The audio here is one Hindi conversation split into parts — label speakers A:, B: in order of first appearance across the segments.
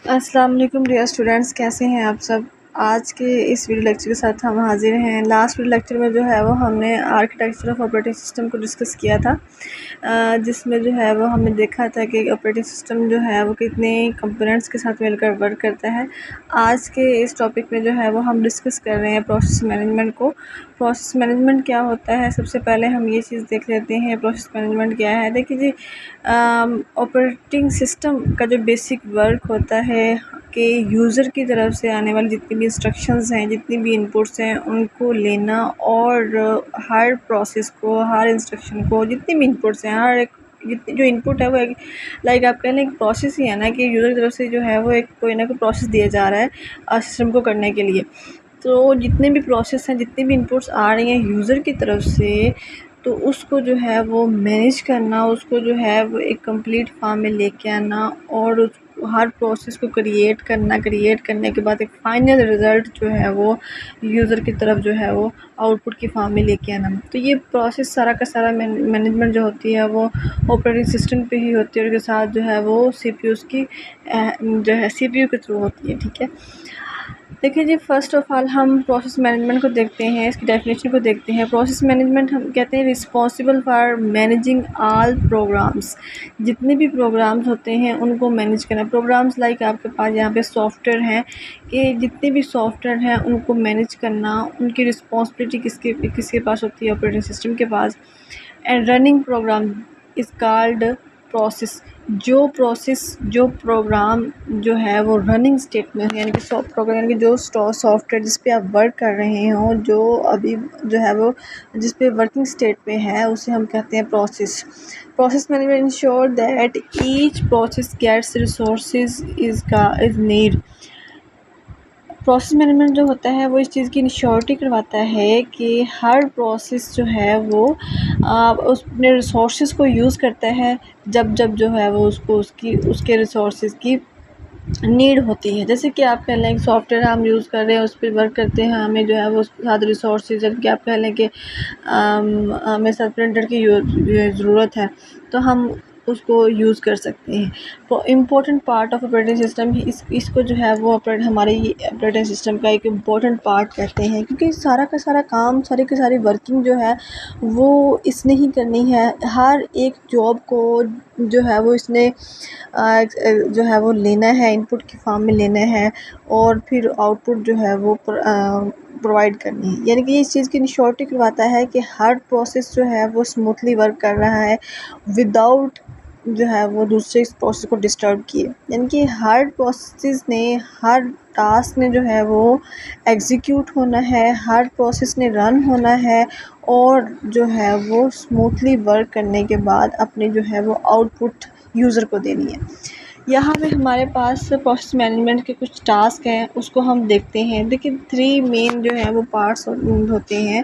A: अस्सलाम वालेकुम डियर स्टूडेंट्स, कैसे हैं आप सब। आज के इस वीडियो लेक्चर के साथ हम हाजिर हैं। लास्ट वीडियो लेक्चर में जो है वो हमने आर्किटेक्चर ऑफ ऑपरेटिंग सिस्टम को डिस्कस किया था, जिसमें जो है वो हमने देखा था कि ऑपरेटिंग सिस्टम जो है वो कितने कंपोनेंट्स के साथ मिलकर वर्क करता है। आज के इस टॉपिक में जो है वो हम डिस्कस कर रहे हैं प्रोसेस मैनेजमेंट को। प्रोसेस मैनेजमेंट क्या होता है, सबसे पहले हम ये चीज़ देख लेते हैं प्रोसेस मैनेजमेंट क्या है। देखिए जी, ऑपरेटिंग सिस्टम का जो बेसिक वर्क होता है कि यूज़र की तरफ से आने वाली जितनी भी इंस्ट्रक्शंस हैं, जितनी भी इनपुट्स हैं, उनको लेना और हर प्रोसेस को, हर इंस्ट्रक्शन को, जितनी भी इनपुट्स हैं, हर एक जितनी जो इनपुट है वो एक लाइक आप कह लें एक प्रोसेस ही है ना, कि यूज़र की तरफ से जो है वो एक कोई ना कोई प्रोसेस दिया जा रहा है सिस्टम को करने के लिए। तो जितने भी प्रोसेस हैं, जितनी भी इनपुट्स आ रही हैं यूज़र की तरफ से, तो उसको जो है वो मैनेज करना, उसको जो है वो एक कंप्लीट फॉर्म में लेके आना और उस हर प्रोसेस को क्रिएट करने के बाद एक फाइनल रिज़ल्ट जो है वो यूज़र की तरफ जो है वो आउटपुट की फॉर्म में लेके आना। तो ये प्रोसेस सारा का सारा मैनेजमेंट जो होती है वो ऑपरेटिंग सिस्टम पे ही होती है, और उसके साथ जो है वो सीपीयूज़ की जो है सीपीयू के थ्रू होती है। ठीक है, देखिए जी, फ़र्स्ट ऑफ़ ऑल हम प्रोसेस मैनेजमेंट को देखते हैं, इसकी डेफिनेशन को देखते हैं। प्रोसेस मैनेजमेंट हम कहते हैं responsible for managing all programmes. जितने भी प्रोग्राम्स होते हैं उनको मैनेज करना। प्रोग्राम्स लाइक आपके पास यहाँ पे सॉफ्टवेयर हैं, कि जितने भी सॉफ्टवेयर हैं उनको मैनेज करना, उनकी रिस्पॉन्सिबिलिटी किसके पास होती है, ऑपरेटिंग सिस्टम के पास। And running program is called process. जो प्रोग्राम जो है वो रनिंग स्टेट में, यानी कि प्रोग्राम यानी कि जो सॉफ्टवेयर जिस पे आप वर्क कर रहे हो, जो अभी जो है वो जिस पे वर्किंग स्टेट पे है, उसे हम कहते हैं process. Process management ensure that each process gets resources is need. Process management जो होता है वो इस चीज़ की इंश्योरिटी करवाता है कि हर प्रोसेस जो है वो उस अपने रिसोर्सेज को यूज़ करता है जब जब जो है वो उसको उसके रिसोर्सेज की नीड होती है। जैसे कि आप कह लें सॉफ्टवेयर हम यूज़ कर रहे हैं, उस पर वर्क करते हैं, हमें जो है वो उसके साथ रिसोर्सेज, जबकि आप कह लें कि हमें साथ प्रिंटर की ज़रूरत है, तो हम उसको यूज़ कर सकते हैं। तो important part of operating system इसको जो है वो हमारे ऑपरेटिंग सिस्टम का एक इम्पोर्टेंट पार्ट कहते हैं, क्योंकि सारा का सारा काम, सारी की सारी वर्किंग जो है वो इसने ही करनी है। हर एक जॉब को जो है वो इसने जो है वो लेना है, इनपुट की फॉर्म में लेना है, और फिर आउटपुट जो है वो प्रोवाइड करनी है। यानी कि इस चीज़ की इंश्योरिटी करवाता है कि हर प्रोसेस जो है वो स्मूथली वर्क कर रहा है विदाउट जो है वो दूसरे इस प्रोसेस को डिस्टर्ब किए। यानी कि हर प्रोसेस ने, हर टास्क ने जो है वो एग्जीक्यूट होना है, हर प्रोसेस ने रन होना है, और जो है वो स्मूथली वर्क करने के बाद अपने जो है वो आउटपुट यूज़र को देनी है। यहाँ पे हमारे पास प्रोसेस मैनेजमेंट के कुछ टास्क हैं, उसको हम देखते हैं। देखिए, 3 मेन जो है वो पार्ट्स होते हैं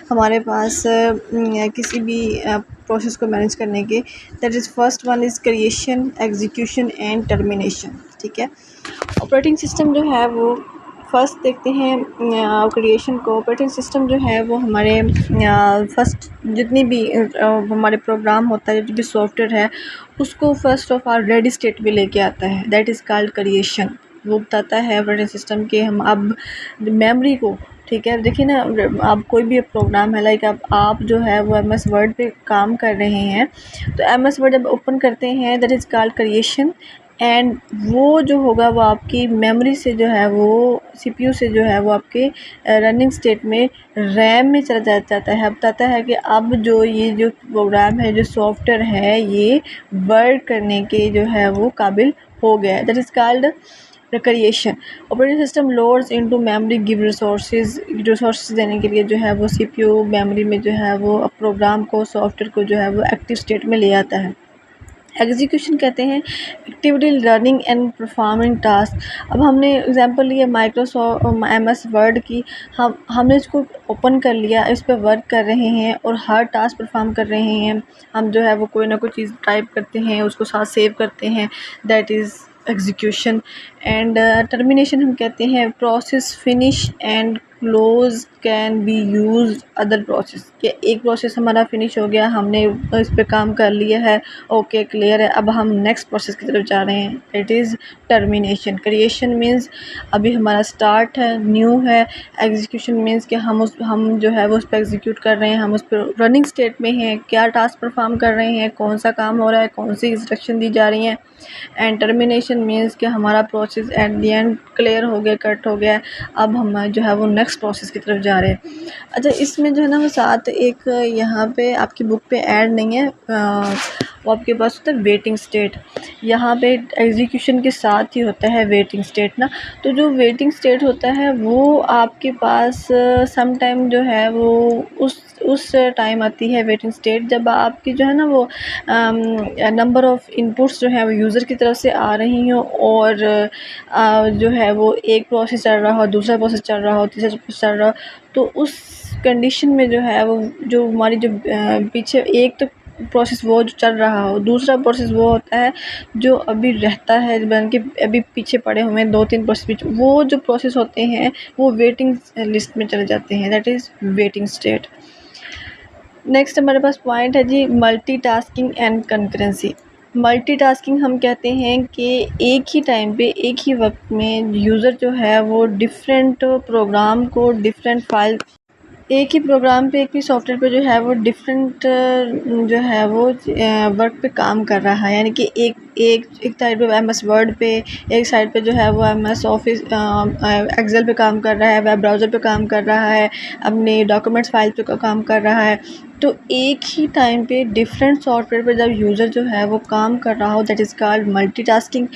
A: हमारे पास किसी भी प्रोसेस को मैनेज करने के। That is first one is creation, execution and termination. ठीक है, ऑपरेटिंग सिस्टम जो है वो फर्स्ट देखते हैं क्रिएशन को। ऑपरेटिंग सिस्टम जो है वो हमारे फर्स्ट जितनी भी हमारे प्रोग्राम होता है, जो भी सॉफ्टवेयर है, उसको first of all ready state में लेके आता है। That is called creation. वो बताता है ऑपरेटिंग सिस्टम के हम अब मेमोरी को, ठीक है, देखिए ना, आप कोई भी प्रोग्राम है लाइक आप जो है वो MS वर्ड पे काम कर रहे हैं, तो MS वर्ड जब ओपन करते हैं, that is called creation. And वो जो होगा वो आपकी मेमोरी से जो है वो CPU से जो है वो आपके रनिंग स्टेट में रैम में चला जाता है। बताता है कि अब ये जो प्रोग्राम है, जो सॉफ्टवेयर है, ये वर्क करने के जो है वो काबिल हो गया है। That is called creation. Operating system loads into memory give resources देने के लिए जो है वो CPU मेमोरी में जो है वो प्रोग्राम को, सॉफ्टवेयर को जो है वो एक्टिव स्टेट में ले आता है। एग्जीक्यूशन कहते हैं activity learning and performing task. अब हमने एग्जांपल लिया माइक्रोसॉफ्ट MS वर्ड की, हमने इसको ओपन कर लिया, इस पर वर्क कर रहे हैं और हर टास्क परफॉर्म कर रहे हैं। हम जो है वो कोई ना कोई चीज़ टाइप करते हैं, उसको साथ सेव करते हैं, that is execution. And termination हम कहते हैं process finish and close can be use other process, कि एक प्रोसेस हमारा फिनिश हो गया, हमने इस पे काम कर लिया है, ओके क्लियर है, अब हम नेक्स्ट प्रोसेस की तरफ जा रहे हैं। It is termination. Creation means अभी हमारा स्टार्ट है, न्यू है। एग्जीक्यूशन मीन्स कि हम जो है वो उस पर एग्जीक्यूट कर रहे हैं, हम उस पर रनिंग स्टेट में हैं, क्या टास्क परफॉर्म कर रहे हैं, कौन सा काम हो रहा है, कौन सी इंस्ट्रक्शन दी जा रही हैं। एंड टर्मिनेशन मीन्स कि हमारा process at the end clear हो गया, कट हो गया, अब हम जो है वो नेक्स्ट प्रोसेस की तरफ जा रहे हैं। अच्छा, इसमें जो है ना वो साथ एक यहाँ पे आपकी बुक पे ऐड नहीं है, वो आपके पास होता है वेटिंग स्टेट। यहाँ पे एग्जीक्यूशन के साथ ही होता है वेटिंग स्टेट ना। तो जो वेटिंग स्टेट होता है वो आपके पास सम टाइम जो है वो उस टाइम आती है वेटिंग स्टेट, जब आपकी जो है ना वो नंबर ऑफ़ इनपुट्स जो है वो यूज़र की तरफ से आ रही हो, और जो है वो एक प्रोसेस चल रहा हो, दूसरा प्रोसेस चल रहा हो, तीसरा प्रोसेस चल रहा हो। तो उस कंडीशन में जो है वो जो हमारी जो पीछे एक तो प्रोसेस वो जो चल रहा हो, दूसरा प्रोसेस वो होता है जो अभी रहता है, बन के अभी पीछे पड़े हुए हैं 2-3 प्रोसेस पीछे, वो जो प्रोसेस होते हैं वो वेटिंग लिस्ट में चले जाते हैं, that is waiting state. Next हमारे पास पॉइंट है जी मल्टीटास्किंग एंड कंकरेंसी। मल्टीटास्किंग हम कहते हैं कि एक ही टाइम पे एक ही वक्त में यूज़र जो है वो डिफरेंट प्रोग्राम को डिफरेंट फाइल, एक ही प्रोग्राम पे एक ही सॉफ्टवेयर पे जो है वो डिफरेंट जो है वो वर्क पे काम कर रहा है। यानी कि एक साइड पे एम एस वर्ड पे, एक साइड पे जो है वो एम एस ऑफिस एक्सेल पे काम कर रहा है, वेब ब्राउज़र पे काम कर रहा है, अपने डॉक्यूमेंट्स फाइल पे काम कर रहा है। तो एक ही टाइम पे डिफरेंट सॉफ्टवेयर पर जब यूज़र जो है वो काम कर रहा हो, that is called multitasking.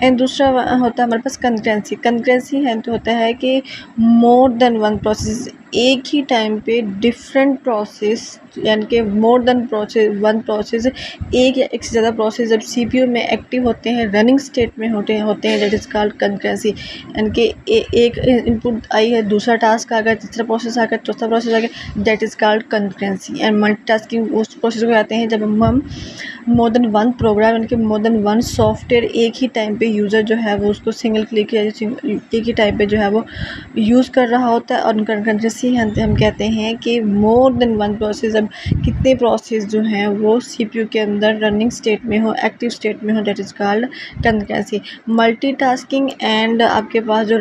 A: And दूसरा होता है हमारे पास कंकरेंसी। कंकरेंसी है तो होता है कि मोर देन वन प्रोसेस, एक ही टाइम पे डिफरेंट प्रोसेस, यानी कि मोर देन वन प्रोसेस, एक या एक से ज़्यादा प्रोसेस जब सीपीयू में एक्टिव होते हैं, रनिंग स्टेट में होते हैं, दैट इज़ कॉल्ड कंकरेंसी। यानी कि एक इनपुट आई है, दूसरा टास्क आ गया, तीसरा प्रोसेस आ गया, चौथा प्रोसेस आ गया, that is called concurrency. And multitasking उस प्रोसेस को कहते हैं जब हम मोर देन वन प्रोग्राम, यानी कि मोर देन वन सॉफ्टवेयर एक ही टाइम पे यूज़र जो है वो उसको सिंगल क्लिक या एक ही टाइम पे जो है वो यूज़ कर रहा होता है। और कंकरेंसी हम कहते हैं कि मोर देन वन प्रोसेस, अब कितने प्रोसेस जो हैं वो सीपीयू के अंदर रनिंग स्टेट में हो, एक्टिव स्टेट में हो, that is called concurrency. Multitasking and आपके पास जो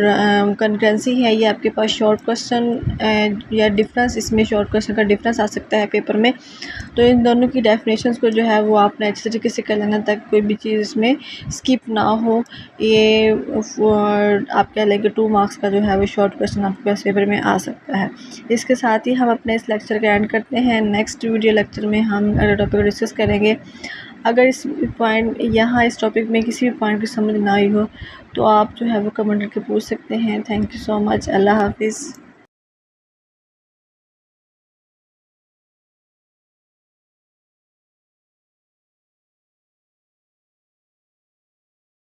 A: कंकरेंसी है, ये आपके पास शॉर्ट क्वेश्चन या डिफरेंस, इसमें शॉर्ट क्वेश्चन का डिफरेंस आ सकता है पेपर में। तो इन दोनों की डेफिनेशंस को जो है वो आपने अच्छे तरीके से कर लेना ताकि कोई भी चीज़ इसमें स्किप ना हो। ये आप कह लें कि 2 मार्क्स का जो है वो शॉर्ट क्वेश्चन आपके पास पेपर में आ सकता है। इसके साथ ही हम अपने इस लेक्चर का एंड करते हैं। नेक्स्ट वीडियो लेक्चर में हम अगले टॉपिक को डिस्कस करेंगे। अगर इस पॉइंट यहाँ इस टॉपिक में किसी भी पॉइंट की समझ ना आई हो तो आप जो है वो कमेंट करके पूछ सकते हैं। Thank you so much. अल्लाह हाफिज़।